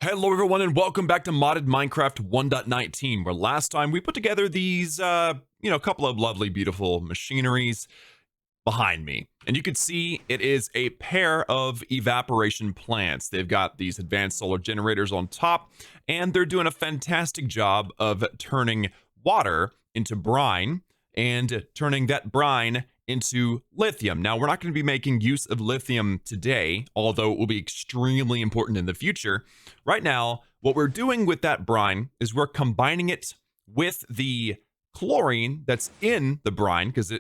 Hello everyone and welcome back to Modded Minecraft 1.19, where last time we put together these, couple of lovely, beautiful machineries behind me. And you can see it is a pair of evaporation plants. They've got these advanced solar generators on top, and they're doing a fantastic job of turning water into brine and turning that brine into lithium. Now, we're not going to be making use of lithium today, although it will be extremely important in the future. Right now, what we're doing with that brine is we're combining it with the chlorine that's in the brine, because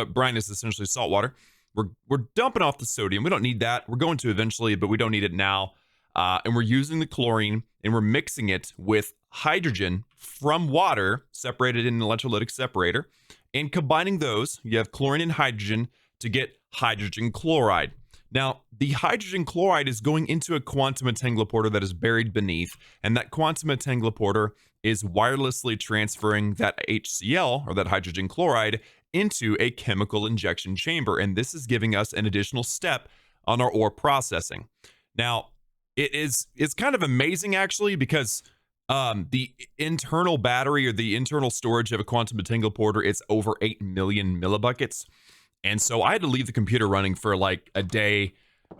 brine is essentially salt water. We're dumping off the sodium. We don't need that. We're going to eventually, but we don't need it now. And we're using the chlorine and we're mixing it with hydrogen from water separated in an electrolytic separator. And combining those, you have chlorine and hydrogen to get hydrogen chloride. Now, the hydrogen chloride is going into a quantum entangloporter that is buried beneath, and that quantum entangloporter is wirelessly transferring that HCl, or that hydrogen chloride, into a chemical injection chamber, and this is giving us an additional step on our ore processing. Now, it's kind of amazing, actually, because the internal battery or the internal storage of a quantum entangloporter is over 8 million millibuckets. And so I had to leave the computer running for like a day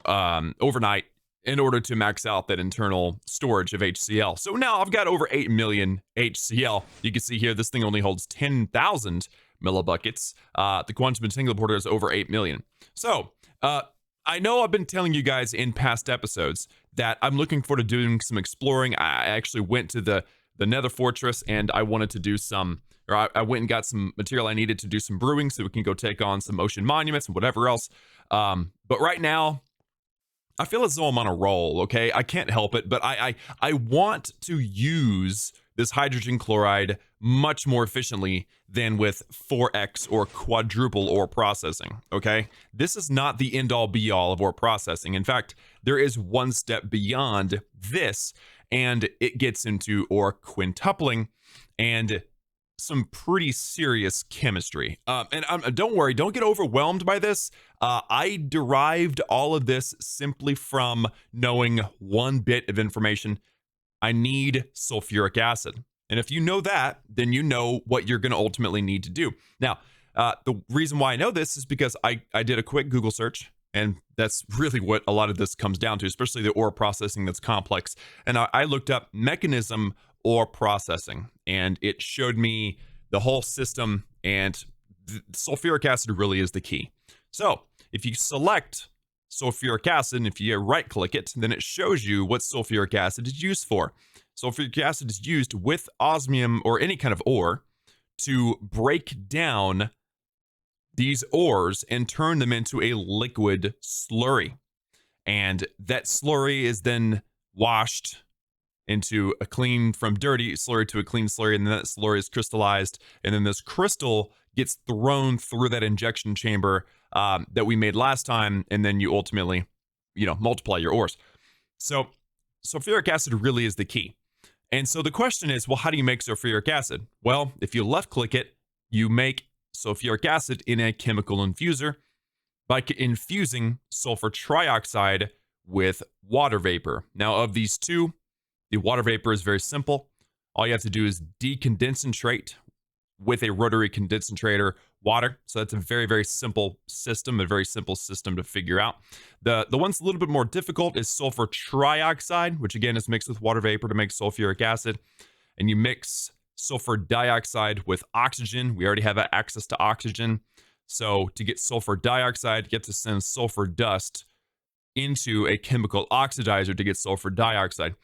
overnight in order to max out that internal storage of HCl. So now I've got over 8 million HCl. You can see here, this thing only holds 10,000 millibuckets. The quantum entangloporter is over 8 million. So I know I've been telling you guys in past episodes that I'm looking forward to doing some exploring. I actually went to the Nether Fortress and I wanted to do some, or I went and got some material I needed to do some brewing so we can go take on some ocean monuments and whatever else. But right now, I feel as though I'm on a roll, okay? I can't help it, but I want to use this hydrogen chloride much more efficiently than with 4x or quadruple ore processing, okay? This is not the end-all be-all of ore processing. In fact, there is one step beyond this, and it gets into ore quintupling and some pretty serious chemistry. And don't worry, don't get overwhelmed by this. I derived all of this simply from knowing one bit of information. I need sulfuric acid. And if you know that, then you know what you're going to ultimately need to do. Now, the reason why I know this is because I did a quick Google search, and that's really what a lot of this comes down to, especially the ore processing that's complex. And I looked up Mekanism ore processing, and it showed me the whole system, and sulfuric acid really is the key. So if you select sulfuric acid, and if you right click it, then it shows you what sulfuric acid is used for. Sulfuric acid is used with osmium or any kind of ore to break down these ores and turn them into a liquid slurry. And that slurry is then washed into a clean from dirty slurry to a clean slurry, and then that slurry is crystallized, and then this crystal gets thrown through that injection chamber that we made last time, and then you ultimately, multiply your ores. So sulfuric acid really is the key. And so the question is, well, how do you make sulfuric acid? Well, if you left click it, you make sulfuric acid in a chemical infuser by infusing sulfur trioxide with water vapor. Now, of these two, the water vapor is very simple. All you have to do is decondentrate with a rotary condensator water. So that's a very, very simple system, to figure out. The one's a little bit more difficult is sulfur trioxide, which again is mixed with water vapor to make sulfuric acid. And you mix sulfur dioxide with oxygen. We already have access to oxygen. So to get sulfur dioxide, you have to send sulfur dust into a chemical oxidizer to get sulfur dioxide.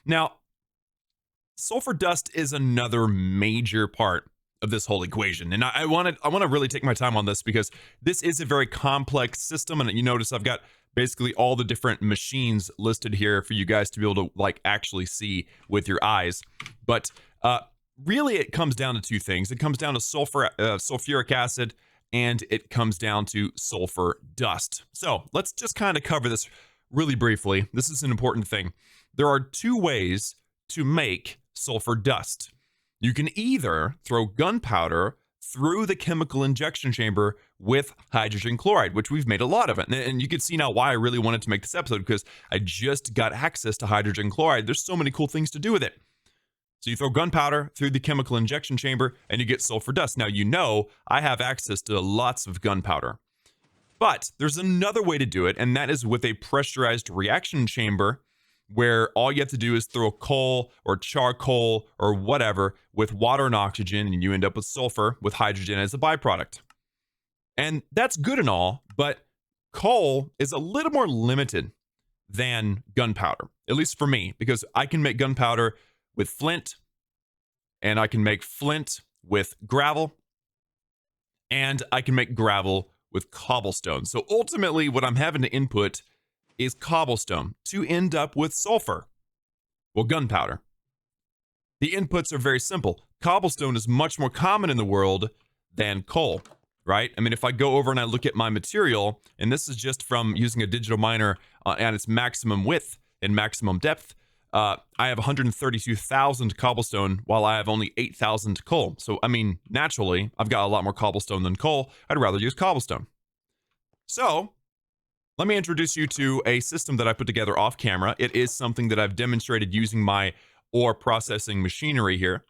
Now, sulfur dust is another major part of this whole equation. And I want to really take my time on this because this is a very complex system. And you notice I've got basically all the different machines listed here for you guys to be able to actually see with your eyes. But really it comes down to two things. It comes down to sulfuric acid, and it comes down to sulfur dust. So let's just kind of cover this really briefly. This is an important thing. There are two ways to make sulfur dust. You can either throw gunpowder through the chemical injection chamber with hydrogen chloride, which we've made a lot of it. And you can see now why I really wanted to make this episode, because I just got access to hydrogen chloride. There's so many cool things to do with it. So you throw gunpowder through the chemical injection chamber and you get sulfur dust. Now, you know, I have access to lots of gunpowder, but there's another way to do it, and that is with a pressurized reaction chamber, where all you have to do is throw coal or charcoal or whatever with water and oxygen, and you end up with sulfur with hydrogen as a byproduct. And that's good and all, but coal is a little more limited than gunpowder, at least for me, because I can make gunpowder with flint, and I can make flint with gravel, and I can make gravel with cobblestone. So ultimately, what I'm having to input is cobblestone to end up with sulfur. Well, gunpowder. The inputs are very simple. Cobblestone is much more common in the world than coal, right? I mean, if I go over and I look at my material, and this is just from using a digital miner at its maximum width and maximum depth, I have 132,000 cobblestone while I have only 8,000 coal. So, I mean, naturally, I've got a lot more cobblestone than coal. I'd rather use cobblestone. So, let me introduce you to a system that I put together off camera. It is something that I've demonstrated using my ore processing machinery here,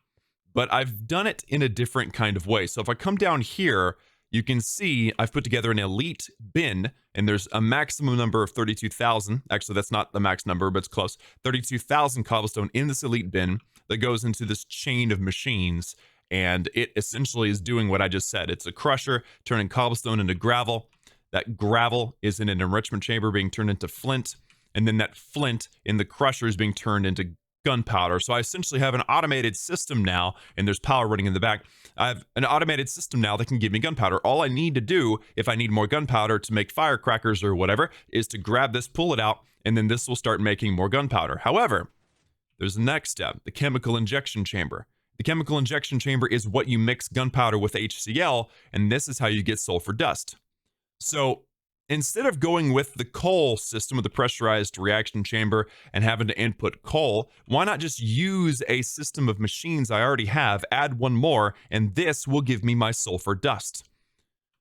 but I've done it in a different kind of way. So if I come down here, you can see I've put together an elite bin, and there's a maximum number of 32,000. Actually, that's not the max number, but it's close. 32,000 cobblestone in this elite bin that goes into this chain of machines, and it essentially is doing what I just said. It's a crusher turning cobblestone into gravel. That gravel is in an enrichment chamber being turned into flint, and then that flint in the crusher is being turned into gunpowder. So I essentially have an automated system now, and there's power running in the back. I have an automated system now that can give me gunpowder. All I need to do, if I need more gunpowder to make firecrackers or whatever, is to grab this, pull it out, and then this will start making more gunpowder. However, there's the next step, the chemical injection chamber. The chemical injection chamber is what you mix gunpowder with HCl, and this is how you get sulfur dust. So instead of going with the coal system of the pressurized reaction chamber and having to input coal, why not just use a system of machines I already have, add one more, and this will give me my sulfur dust.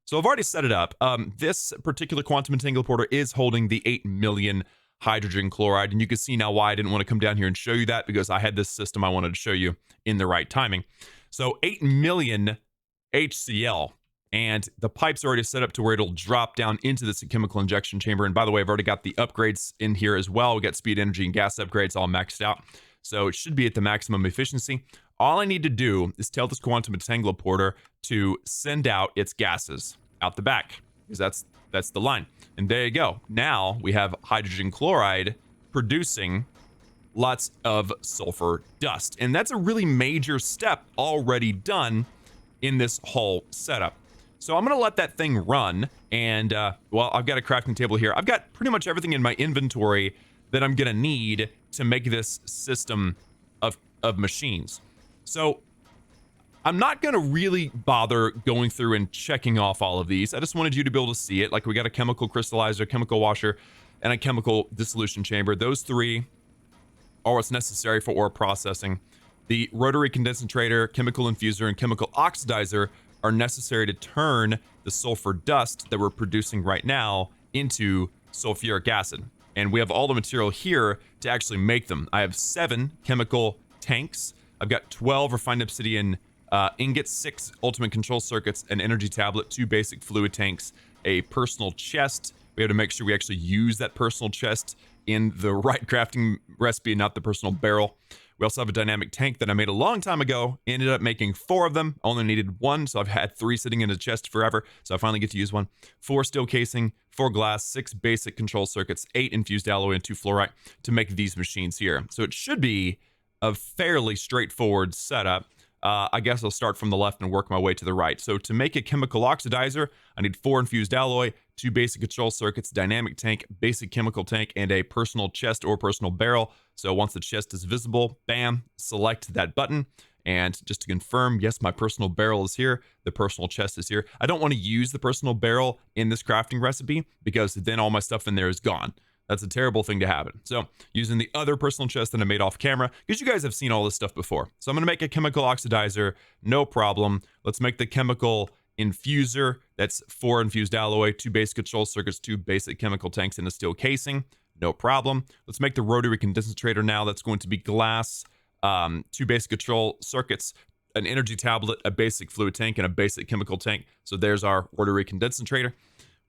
So I've already set it up. This particular quantum entangler is holding the 8 million hydrogen chloride, and you can see now why I didn't want to come down here and show you that, because I had this system I wanted to show you in the right timing. So 8 million HCl. And the pipe's already set up to where it'll drop down into this chemical injection chamber. And by the way, I've already got the upgrades in here as well. We got speed, energy, and gas upgrades all maxed out. So it should be at the maximum efficiency. All I need to do is tell this quantum entangler to send out its gases out the back, because that's the line. And there you go. Now we have hydrogen chloride producing lots of sulfur dust. And that's a really major step already done in this whole setup. So I'm going to let that thing run, and, well, I've got a crafting table here. I've got pretty much everything in my inventory that I'm going to need to make this system of machines. So I'm not going to really bother going through and checking off all of these. I just wanted you to be able to see it. Like, we got a chemical crystallizer, chemical washer, and a chemical dissolution chamber. Those three are what's necessary for ore processing. The rotary condensator, chemical infuser, and chemical oxidizer are necessary to turn the sulfur dust that we're producing right now into sulfuric acid. And we have all the material here to actually make them. I have 7 chemical tanks. I've got 12 refined obsidian ingots, 6 ultimate control circuits, an energy tablet, 2 basic fluid tanks, a personal chest. We have to make sure we actually use that personal chest in the right crafting recipe and not the personal barrel. We also have a dynamic tank that I made a long time ago. Ended up making 4 of them. Only needed 1, so I've had 3 sitting in a chest forever. So I finally get to use 1. 4 steel casing, 4 glass, 6 basic control circuits, 8 infused alloy, and 2 fluorite to make these machines here. So it should be a fairly straightforward setup. I guess I'll start from the left and work my way to the right. So to make a chemical oxidizer, I need 4 infused alloy, 2 basic control circuits, dynamic tank, basic chemical tank, and a personal chest or personal barrel. So once the chest is visible, bam, select that button. And just to confirm, yes, my personal barrel is here. The personal chest is here. I don't want to use the personal barrel in this crafting recipe because then all my stuff in there is gone. That's a terrible thing to happen. So using the other personal chest that I made off camera, because you guys have seen all this stuff before. So I'm going to make a chemical oxidizer, no problem. Let's make the chemical infuser. That's 4 infused alloy, 2 basic control circuits, 2 basic chemical tanks, and a steel casing. No problem. Let's make the rotary condensator now. That's going to be glass, 2 basic control circuits, an energy tablet, a basic fluid tank, and a basic chemical tank. So there's our rotary condensator.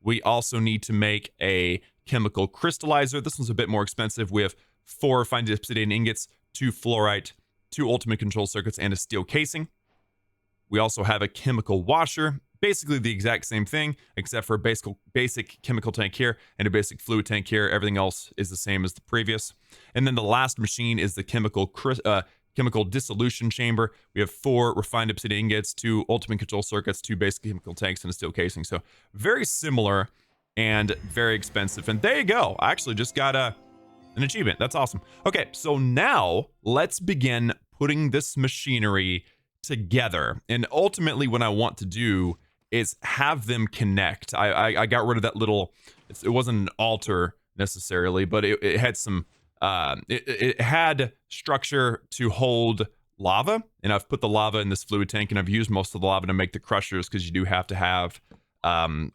We also need to make a chemical crystallizer. This one's a bit more expensive. We have 4 refined obsidian ingots, 2 fluorite, 2 ultimate control circuits, and a steel casing. We also have a chemical washer, basically the exact same thing, except for a basic chemical tank here and a basic fluid tank here. Everything else is the same as the previous. And then the last machine is the chemical dissolution chamber. We have 4 refined obsidian ingots, 2 ultimate control circuits, 2 basic chemical tanks, and a steel casing. So very similar and very expensive. And there you go. I actually just got an achievement. That's awesome. Okay, so now let's begin putting this machinery together. And ultimately what I want to do is have them connect. I got rid of that little, it wasn't an altar necessarily, but it had some, it had structure to hold lava. And I've put the lava in this fluid tank, and I've used most of the lava to make the crushers, because you do have to have 2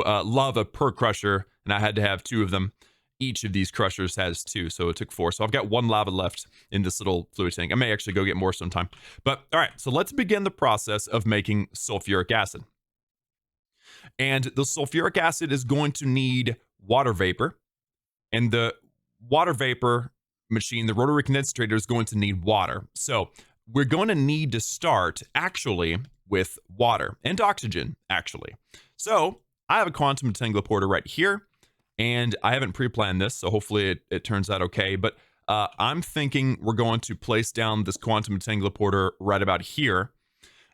lava per crusher, and I had to have 2 of them. Each of these crushers has 2, so it took 4. So I've got 1 lava left in this little fluid tank. I may actually go get more sometime. But all right, so let's begin the process of making sulfuric acid. And the sulfuric acid is going to need water vapor, and the water vapor machine, the rotary condensator, is going to need water. So we're going to need to start actually with water and oxygen, actually. So I have a quantum entangler right here, and I haven't pre-planned this, so hopefully it turns out okay. But I'm thinking we're going to place down this quantum entangler right about here,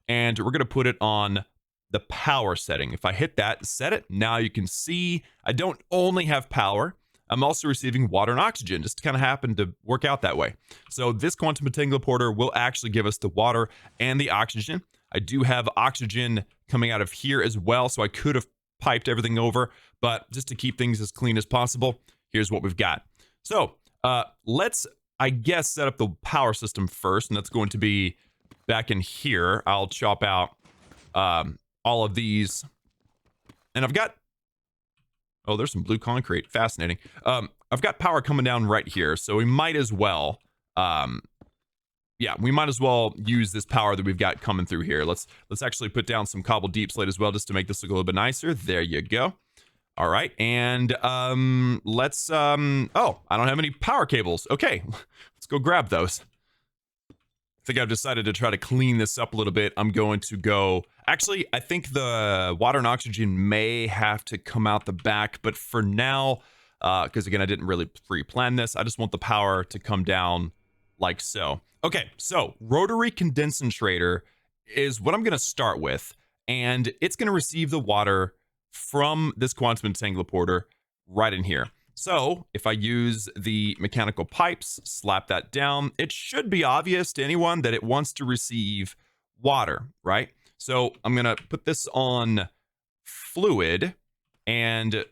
and we're going to put it on the power setting. If I hit that, set it, now you can see I don't only have power, I'm also receiving water and oxygen. Just kind of happened to work out that way. So this quantum entangler will actually give us the water and the oxygen. I do have oxygen coming out of here as well, so I could have piped everything over, but just to keep things as clean as possible, here's what we've got. So let's, I guess, set up the power system first, and that's going to be back in here. I'll chop out all of these, and I've got, oh, there's some blue concrete. Fascinating. I've got power coming down right here, so we might as well, yeah, we might as well use this power that we've got coming through here. Let's actually put down some cobbled deep slate as well, just to make this look a little bit nicer. There you go. All right, and let's, oh, I don't have any power cables. Okay, let's go grab those. I think I've decided to try to clean this up a little bit. I'm going to go, actually, I think the water and oxygen may have to come out the back, but for now, because again, I didn't really pre-plan this, I just want the power to come down like so. Okay, so rotary condensator is what I'm going to start with, and it's going to receive the water from this quantum entangler right in here. So if I use the mechanical pipes, slap that down, it should be obvious to anyone that it wants to receive water, right? So I'm going to put this on fluid and,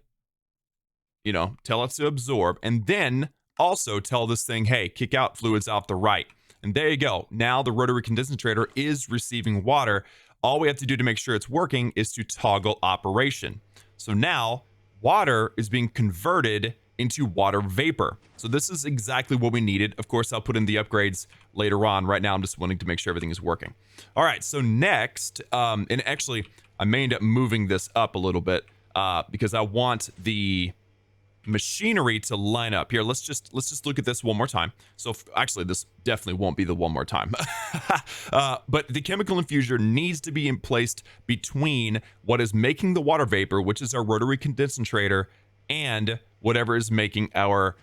you know, tell it to absorb, and then also tell this thing, hey, kick out fluids off the right. And there you go. Now the rotary condensator is receiving water. All we have to do to make sure it's working is to toggle operation. So now water is being converted into water vapor. So this is exactly what we needed. Of course, I'll put in the upgrades later on. Right now, I'm just wanting to make sure everything is working. All right, so next, and actually, I may end up moving this up a little bit because I want the machinery to line up. Here, let's just look at this one more time. So actually, this definitely won't be the one more time. But the chemical infuser needs to be placed between what is making the water vapor, which is our rotary condensator, and whatever is making our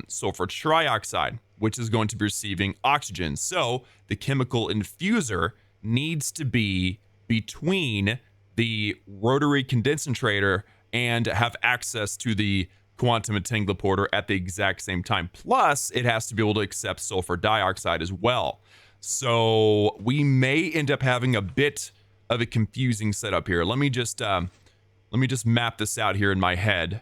sulfur trioxide, which is going to be receiving oxygen. So the chemical infuser needs to be between the rotary condensator and have access to the quantum entangler at the exact same time. Plus, it has to be able to accept sulfur dioxide as well. So we may end up having a bit of a confusing setup here. Let me just Let me just map this out here in my head.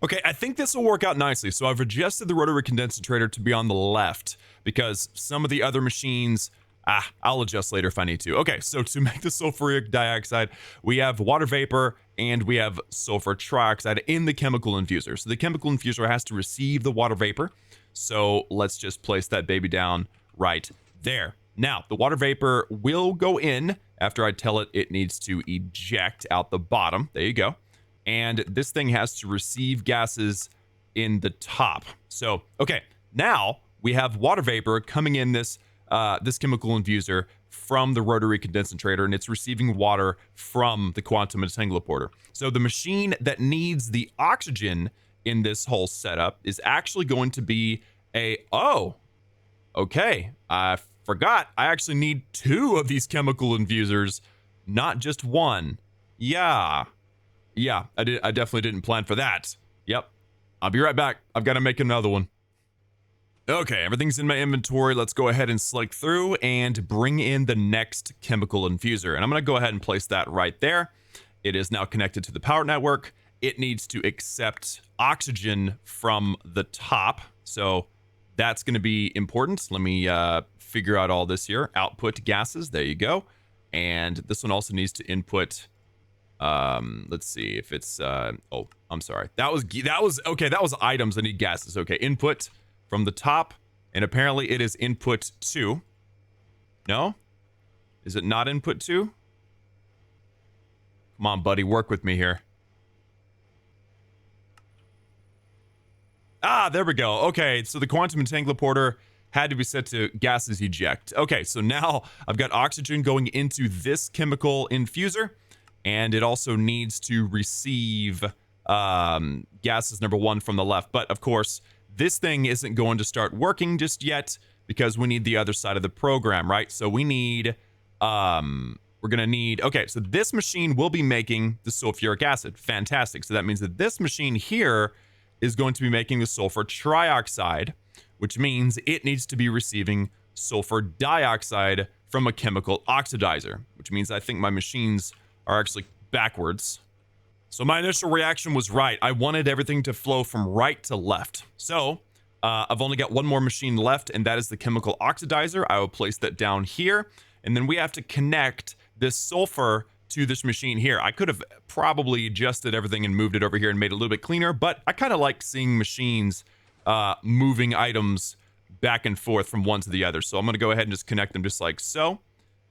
Okay, I think this will work out nicely. So I've adjusted the rotary condensator to be on the left because some of the other machines, I'll adjust later if I need to. Okay, so to make the sulfuric dioxide, we have water vapor and we have sulfur trioxide in the chemical infuser. So the chemical infuser has to receive the water vapor. So let's just place that baby down right there. Now, the water vapor will go in after I tell it it needs to eject out the bottom. There you go. And this thing has to receive gases in the top. So, okay, now we have water vapor coming in this chemical infuser from the rotary condensator, and it's receiving water from the quantum entangloporter. So the machine that needs the oxygen in this whole setup is actually going to be okay, I forgot. I actually need 2 of these chemical infusers, not just 1. Yeah, I definitely didn't plan for that. Yep. I'll be right back. I've got to make another one. Okay, everything's in my inventory. Let's go ahead and select through and bring in the next chemical infuser. And I'm going to go ahead and place that right there. It is now connected to the power network. It needs to accept oxygen from the top. So that's going to be important. Let me figure out all this here. Output gases. There you go. And this one also needs to input... let's see if it's oh, I'm sorry. That was okay. That was items. I need gases. Okay, input from the top, and apparently it is input 2. No? Is it not input 2? Come on, buddy, work with me here. There we go. Okay, so the quantum entangloporter had to be set to gases eject. Okay, so now I've got oxygen going into this chemical infuser. And it also needs to receive gases number 1 from the left. But of course, this thing isn't going to start working just yet because we need the other side of the program, right? So we need, we're going to need, okay, so this machine will be making the sulfuric acid. Fantastic. So that means that this machine here is going to be making the sulfur trioxide, which means it needs to be receiving sulfur dioxide from a chemical oxidizer, which means I think my machines are actually backwards. So my initial reaction was right. I wanted everything to flow from right to left. So I've only got 1 more machine left, and that is the chemical oxidizer. I will place that down here. And then we have to connect this sulfur to this machine here. I could have probably adjusted everything and moved it over here and made it a little bit cleaner, but I kind of like seeing machines moving items back and forth from one to the other. So I'm going to go ahead and just connect them just like so.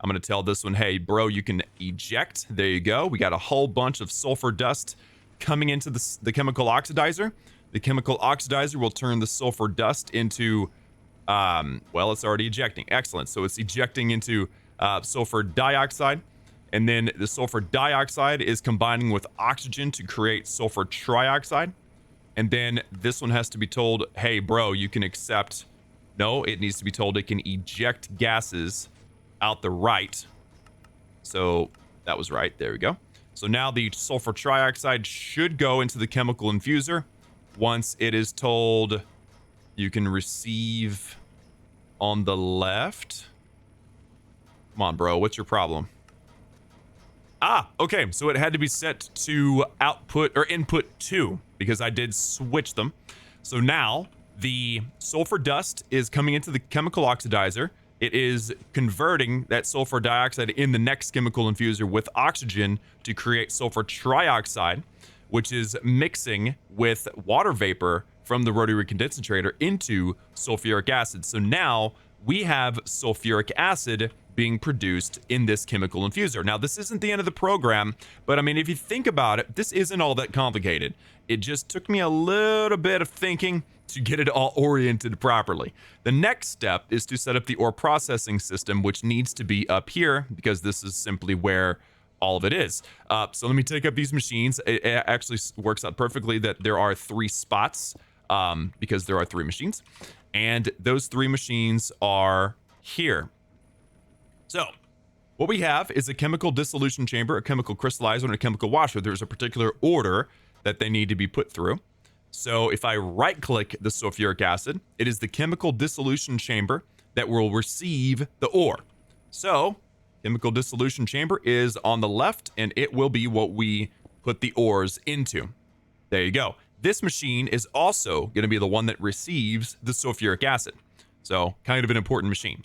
I'm going to tell this one, hey, bro, you can eject. There you go. We got a whole bunch of sulfur dust coming into the chemical oxidizer. The chemical oxidizer will turn the sulfur dust into, well, it's already ejecting. Excellent. So it's ejecting into sulfur dioxide. And then the sulfur dioxide is combining with oxygen to create sulfur trioxide. And then this one has to be told, hey, bro, you can accept. No, it needs to be told it can eject gases out the right. So that was right. There we go. So now the sulfur trioxide should go into the chemical infuser once it is told you can receive on the left. Come on, bro. What's your problem? Okay. So it had to be set to output or input 2 because I did switch them. So now the sulfur dust is coming into the chemical oxidizer. It is converting that sulfur dioxide in the next chemical infuser with oxygen to create sulfur trioxide, which is mixing with water vapor from the rotary condensator into sulfuric acid. So now we have sulfuric acid being produced in this chemical infuser. Now, this isn't the end of the program, but I mean, if you think about it, this isn't all that complicated. It just took me a little bit of thinking to get it all oriented properly. The next step is to set up the ore processing system, which needs to be up here because this is simply where all of it is. So let me take up these machines. It actually works out perfectly that there are 3 spots because there are 3 machines. And those 3 machines are here. So what we have is a chemical dissolution chamber, a chemical crystallizer, and a chemical washer. There's a particular order that they need to be put through. So if I right-click the sulfuric acid, it is the chemical dissolution chamber that will receive the ore. So chemical dissolution chamber is on the left, and it will be what we put the ores into. There you go. This machine is also going to be the one that receives the sulfuric acid. So kind of an important machine.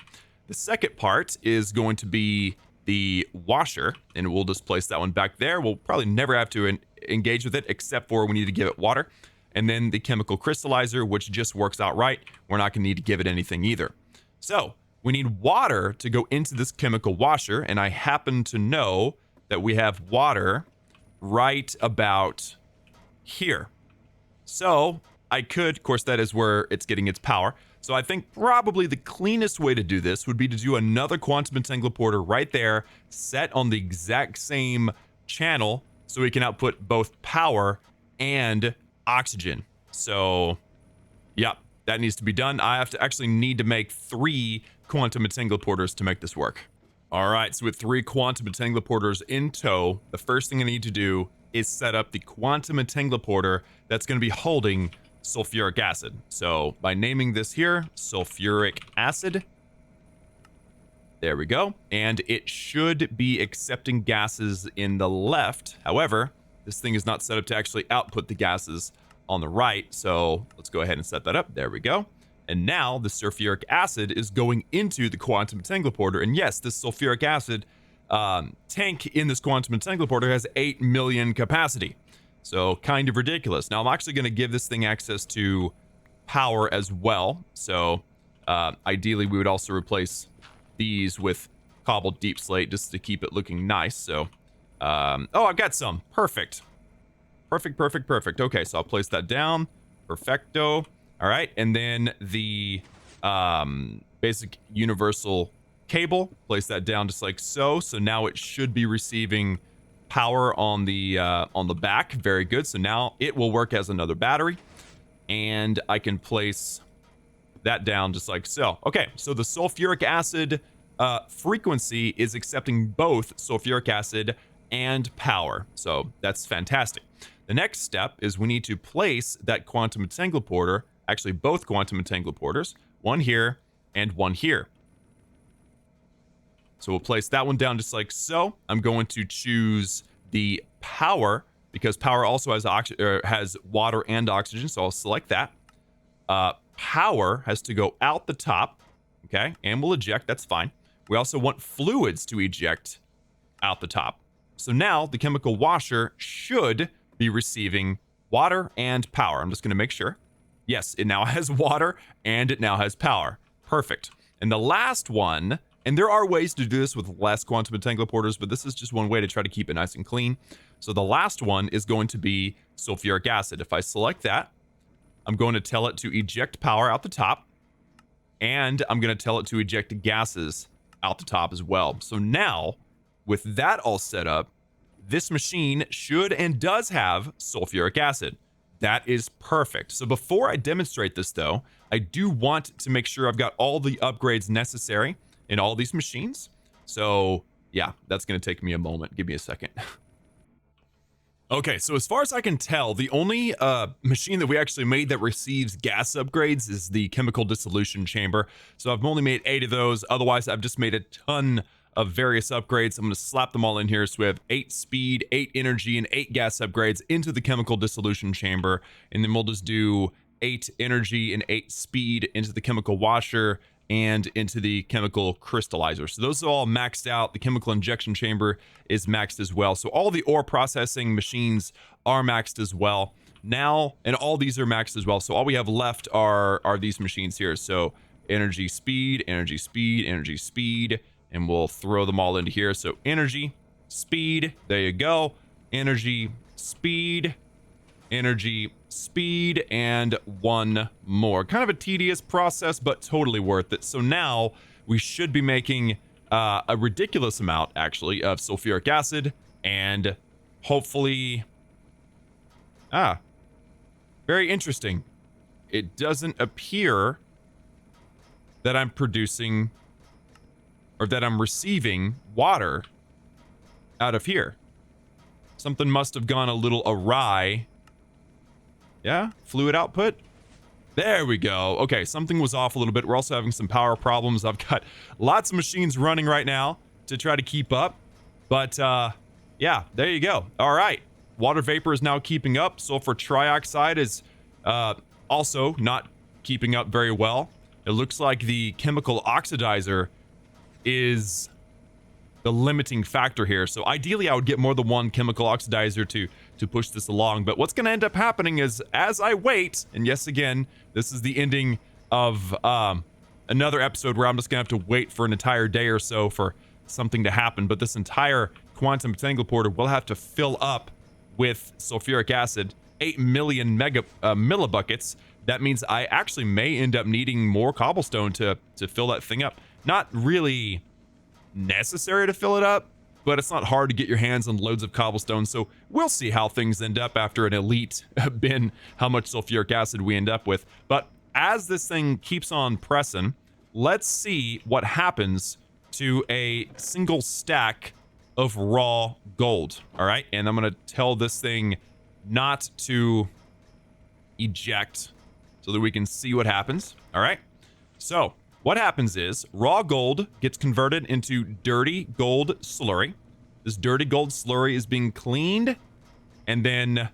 The second part is going to be the washer, and we'll just place that one back there. We'll probably never have to engage with it except for we need to give it water. And then the chemical crystallizer, which just works out right. We're not going to need to give it anything either. So we need water to go into this chemical washer, and I happen to know that we have water right about here. So I could, of course, that is where it's getting its power. So I think probably the cleanest way to do this would be to do another quantum entangler right there, set on the exact same channel so we can output both power and oxygen. So, yeah, that needs to be done. I have to actually need to make 3 quantum entangler to make this work. All right, so with 3 quantum entangler in tow, the first thing I need to do is set up the quantum entangler that's going to be holding sulfuric acid. So by naming this here sulfuric acid, there we go, and it should be accepting gases in the left. However, this thing is not set up to actually output the gases on the right, so let's go ahead and set that up. There we go. And now the sulfuric acid is going into the quantum entangler, and yes, this sulfuric acid tank in this quantum entangler has 8 million capacity. So kind of ridiculous. Now I'm actually going to give this thing access to power as well. So ideally we would also replace these with cobbled deep slate just to keep it looking nice. So oh, I've got some. Perfect. Perfect. Okay, so I'll place that down. Perfecto. All right, and then the basic universal cable, place that down just like so. So now it should be receiving power on the back. Very good. So now it will work as another battery, and I can place that down just like so. Okay, so the sulfuric acid frequency is accepting both sulfuric acid and power. So that's fantastic. The next step is we need to place that quantum entangler, actually both quantum entangler, one here and one here. So we'll place that one down just like so. I'm going to choose the power because power also has water and oxygen. So I'll select that. Power has to go out the top. Okay. And we'll eject. That's fine. We also want fluids to eject out the top. So now the chemical washer should be receiving water and power. I'm just going to make sure. Yes, it now has water and it now has power. Perfect. And the last one, and there are ways to do this with less quantum entangler, but this is just one way to try to keep it nice and clean. So the last one is going to be sulfuric acid. If I select that, I'm going to tell it to eject power out the top, and I'm going to tell it to eject gases out the top as well. So now, with that all set up, this machine should and does have sulfuric acid. That is perfect. So before I demonstrate this, though, I do want to make sure I've got all the upgrades necessary in all these machines. So yeah, that's going to take me a moment. Give me a second. Okay, so as far as I can tell, the only machine that we actually made that receives gas upgrades is the chemical dissolution chamber. So I've only made 8 of those. Otherwise, I've just made a ton of various upgrades. I'm going to slap them all in here. So we have 8 speed, 8 energy, and 8 gas upgrades into the chemical dissolution chamber. And then we'll just do 8 energy and 8 speed into the chemical washer and into the chemical crystallizer. So those are all maxed out. The chemical injection chamber is maxed as well. So all the ore processing machines are maxed as well. Now, and all these are maxed as well. So all we have left are these machines here. So energy, speed, energy, speed, energy, speed. And we'll throw them all into here. So energy, speed, there you go. Energy, speed, energy, speed, and one more. Kind of a tedious process, but totally worth it. So now we should be making a ridiculous amount, actually, of sulfuric acid, and hopefully... very interesting. It doesn't appear that I'm producing... or that I'm receiving water out of here. Something must have gone a little awry. Yeah, fluid output. There we go. Okay, something was off a little bit. We're also having some power problems. I've got lots of machines running right now to try to keep up. But yeah, there you go. All right. water vapor is now keeping up. Sulfur trioxide is also not keeping up very well. It looks like the chemical oxidizer is the limiting factor here. So ideally, I would get more than one chemical oxidizer to push this along. But what's going to end up happening is, as I wait, and yes, again, this is the ending of another episode where I'm just going to have to wait for an entire day or so for something to happen. But this entire quantum entangleporter will have to fill up with sulfuric acid, 8 million millibuckets. That means I actually may end up needing more cobblestone to fill that thing up. Not really necessary to fill it up, but it's not hard to get your hands on loads of cobblestone. So we'll see how things end up after an elite bin, how much sulfuric acid we end up with. But as this thing keeps on pressing, let's see what happens to a single stack of raw gold. All right, and I'm gonna tell this thing not to eject so that we can see what happens. All right, so what happens is raw gold gets converted into dirty gold slurry. This dirty gold slurry is being cleaned, and then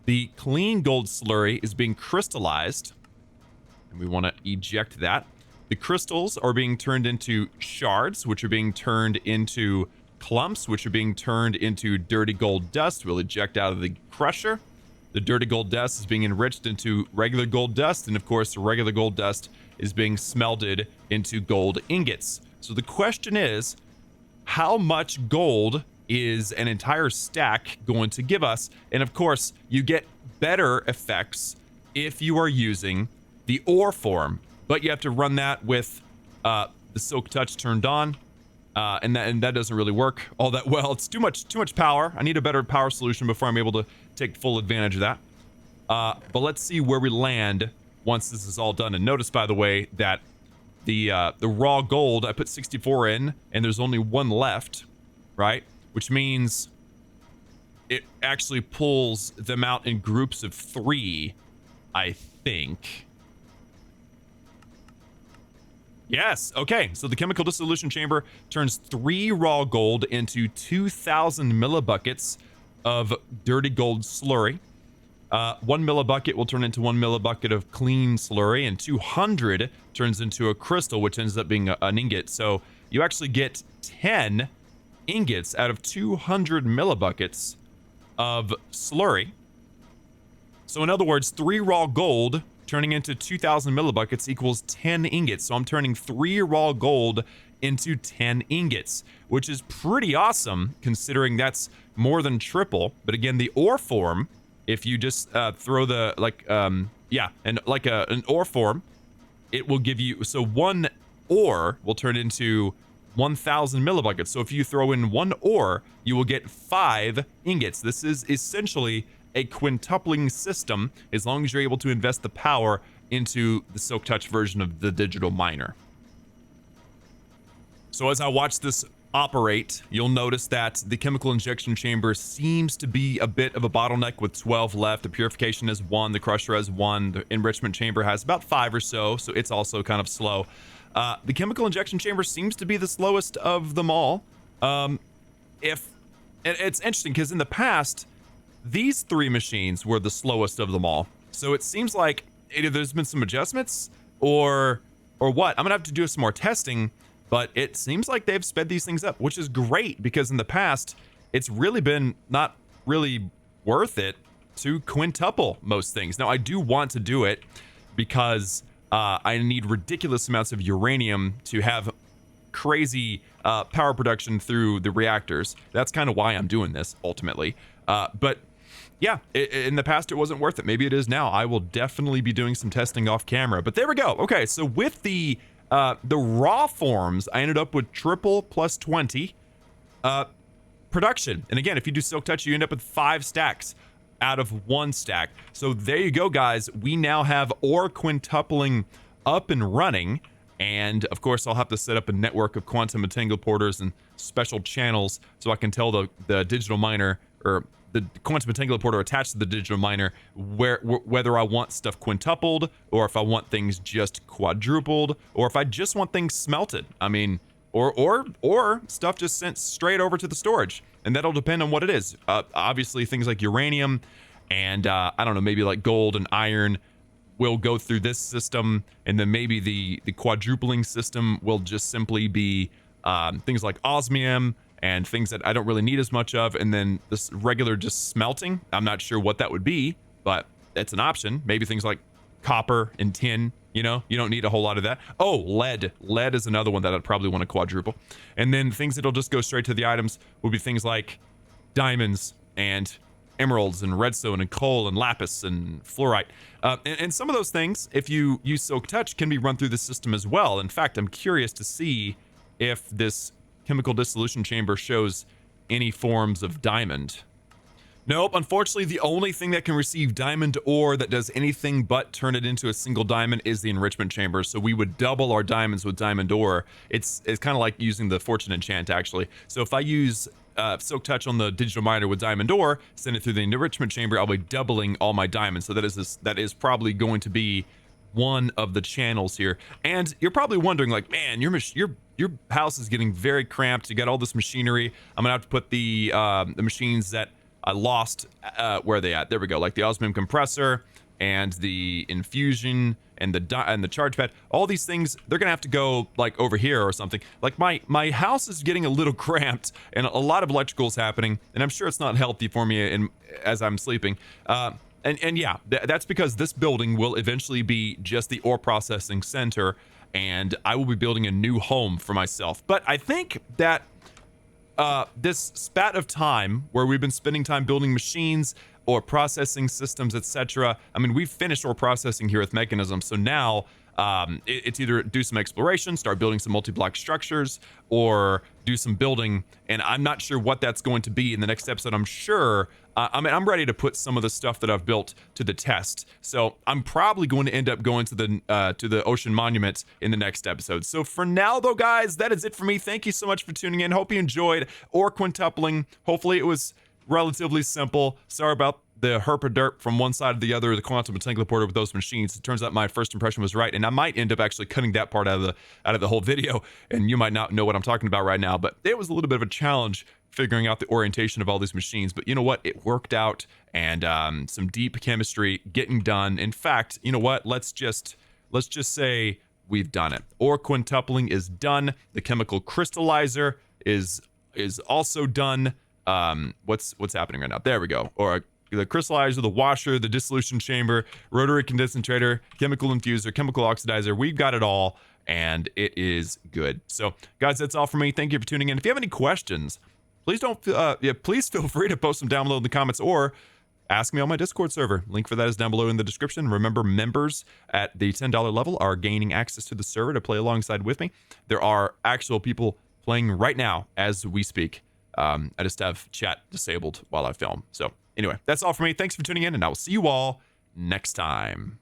the clean gold slurry is being crystallized, and we want to eject that. The crystals are being turned into shards, which are being turned into clumps, which are being turned into dirty gold dust. We'll eject out of the crusher. The dirty gold dust is being enriched into regular gold dust, and of course the regular gold dust is being smelted into gold ingots. So the question is, how much gold is an entire stack going to give us? And of course, you get better effects if you are using the ore form, but you have to run that with the silk touch turned on, and that doesn't really work all that well. It's too much power. I need a better power solution before I'm able to take full advantage of that. But let's see where we land once this is all done. And notice, by the way, that the raw gold, I put 64 in, and there's only one left, right? Which means it actually pulls them out in groups of 3, I think. Yes, okay, so the chemical dissolution chamber turns 3 raw gold into 2,000 millibuckets of dirty gold slurry. 1 millibucket will turn into 1 millibucket of clean slurry, and 200 turns into a crystal, which ends up being an ingot. So you actually get 10 ingots out of 200 millibuckets of slurry. So in other words, 3 raw gold turning into 2,000 millibuckets equals 10 ingots. So I'm turning 3 raw gold into 10 ingots, which is pretty awesome considering that's more than triple. But again, the ore form, if you just throw the an ore form, it will give you, so 1 ore will turn into 1,000 millibuckets. So if you throw in 1 ore, you will get 5 ingots. This is essentially a quintupling system, as long as you're able to invest the power into the silk touch version of the digital miner. So as I watch this operate, you'll notice that the chemical injection chamber seems to be a bit of a bottleneck with 12 left. The purification has 1, the crusher has 1, the enrichment chamber has about 5 or so, so it's also kind of slow. The chemical injection chamber seems to be the slowest of them all. It's interesting because in the past, these 3 machines were the slowest of them all. So it seems like either there's been some adjustments or what. I'm gonna have to do some more testing, but it seems like they've sped these things up, which is great because in the past, it's really been not really worth it to quintuple most things. Now, I do want to do it because I need ridiculous amounts of uranium to have crazy power production through the reactors. That's kind of why I'm doing this ultimately. But yeah, in the past, it wasn't worth it. Maybe it is now. I will definitely be doing some testing off camera, but there we go. Okay, so with the raw forms, I ended up with triple plus 20 production. And again, if you do silk touch, you end up with 5 stacks out of 1 stack. So there you go, guys. We now have ore quintupling up and running. And of course, I'll have to set up a network of quantum entangleporters and special channels so I can tell the digital miner, or the quantum entangleporter attached to the digital miner, whether I want stuff quintupled, or if I want things just quadrupled, or if I just want things smelted. I mean, or stuff just sent straight over to the storage, and that'll depend on what it is. Obviously, things like uranium and I don't know, maybe like gold and iron will go through this system, and then maybe the quadrupling system will just simply be things like osmium and things that I don't really need as much of, and then this regular just smelting. I'm not sure what that would be, but it's an option. Maybe things like copper and tin. You know, you don't need a whole lot of that. Oh, lead. Lead is another one that I'd probably want to quadruple. And then things that'll just go straight to the items will be things like diamonds and emeralds and redstone and coal and lapis and fluorite. And some of those things, if you use Silk Touch, can be run through the system as well. In fact, I'm curious to see if this chemical dissolution chamber shows any forms of diamond. Nope, unfortunately, the only thing that can receive diamond ore that does anything but turn it into a single diamond is the enrichment chamber. So we would double our diamonds with diamond ore. It's kind of like using the fortune enchant, actually. So if I use Silk Touch on the digital miner with diamond ore, send it through the enrichment chamber, I'll be doubling all my diamonds. So that is probably going to be one of the channels here. And you're probably wondering, like, man, your house is getting very cramped. You got all this machinery. I'm gonna have to put the machines that I lost, where are they at? There we go. Like the osmium compressor and the infusion and the charge pad. All these things, they're gonna have to go like over here or something. Like my house is getting a little cramped and a lot of electricals happening, and I'm sure it's not healthy for me as I'm sleeping. And yeah, that's because this building will eventually be just the ore processing center, and I will be building a new home for myself. But I think that this spat of time where we've been spending time building machines or processing systems, etc. I mean, we've finished ore processing here with Mekanism, so now it's either do some exploration, start building some multi-block structures, or do some building, and I'm not sure what that's going to be in the next episode. I'm sure, I'm ready to put some of the stuff that I've built to the test, so I'm probably going to end up going to the Ocean Monument in the next episode. So for now, though, guys, that is it for me. Thank you so much for tuning in. Hope you enjoyed ore quintupling. Hopefully it was relatively simple. Sorry about the herpaderp from one side to the other, the quantum and porter with those machines. It turns out my first impression was right, and I might end up actually cutting that part out of the whole video, and you might not know what I'm talking about right now, but it was a little bit of a challenge figuring out the orientation of all these machines. But you know what? It worked out, and some deep chemistry getting done. In fact, you know what? Let's just say we've done it. Ore quintupling is done. The chemical crystallizer is also done. What's happening right now? There we go. Or the crystallizer, the washer, the dissolution chamber, rotary condensator, chemical infuser, chemical oxidizer. We've got it all, and it is good. So, guys, that's all for me. Thank you for tuning in. If you have any questions, please please feel free to post them down below in the comments, or ask me on my Discord server. Link for that is down below in the description. Remember, members at the $10 level are gaining access to the server to play alongside with me. There are actual people playing right now as we speak. I just have chat disabled while I film. So anyway, that's all for me. Thanks for tuning in, and I will see you all next time.